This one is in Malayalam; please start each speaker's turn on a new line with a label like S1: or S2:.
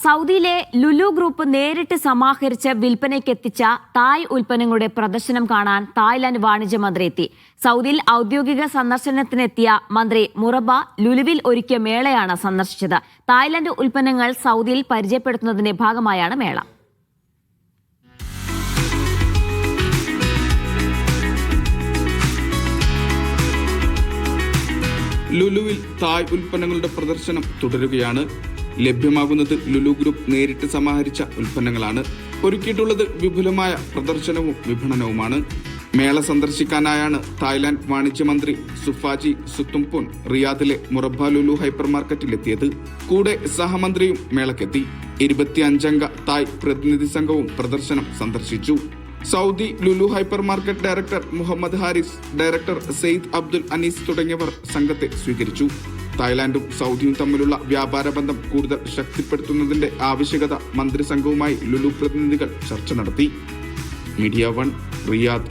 S1: സൗദിയിലെ ലുലു ഗ്രൂപ്പ് നേരിട്ട് സമാഹരിച്ച് വിൽപ്പനയ്ക്കെത്തിച്ച തായ് ഉൽപ്പന്നങ്ങളുടെ പ്രദർശനം കാണാൻ തായ്ലാന്റ് വാണിജ്യ മന്ത്രി എത്തി. സൗദിയിൽ ഔദ്യോഗിക സന്ദർശനത്തിനെത്തിയ മന്ത്രി മുറബ ലുലുവിൽ ഒരുക്കിയ മേളയാണ് സന്ദർശിച്ചത്. തായ്ലാന്റ് ഉൽപ്പന്നങ്ങൾ സൗദിയിൽ പരിചയപ്പെടുത്തുന്നതിന്റെ ഭാഗമായാണ് മേള.
S2: ലുലുവിൽ തായ് ഉൽപ്പന്നങ്ങളുടെ പ്രദർശനം തുടരുകയാണ്. ലഭ്യമാകുന്നത് ലുലു ഗ്രൂപ്പ് നേരിട്ട് സമാഹരിച്ച ഉൽപ്പന്നങ്ങളാണ്. ഒരുക്കിയിട്ടുള്ളത് വിപുലമായ പ്രദർശനവും വിപണനവുമാണ്. മേള സന്ദർശിക്കാനായാണ് തായ്ലാന്റ് വാണിജ്യമന്ത്രി സുഫാജി സുത്തുംപുൻ റിയാദിലെ മുറബ ലുലു ഹൈപ്പർ മാർക്കറ്റിലെത്തിയത്. കൂടെ സഹമന്ത്രിയും മേളക്കെത്തി. 25 അംഗ തായ് പ്രതിനിധി സംഘവും പ്രദർശനം സന്ദർശിച്ചു. Saudi Lulu hypermarket director Muhammad Haris, director Syed Abdul Anees തുടങ്ങിയവർ സംഘത്തെ സ്വീകരിച്ചു. തായ്ലാന്റും സൗദിയും തമ്മിലുള്ള വ്യാപാര ബന്ധം കൂടുതൽ ശക്തിപ്പെടുത്തുന്നതിന്റെ ആവശ്യകത മന്ത്രിസംഘവുമായി ലുലു പ്രതിനിധികൾ ചർച്ച നടത്തി. Media 1 Riyadh.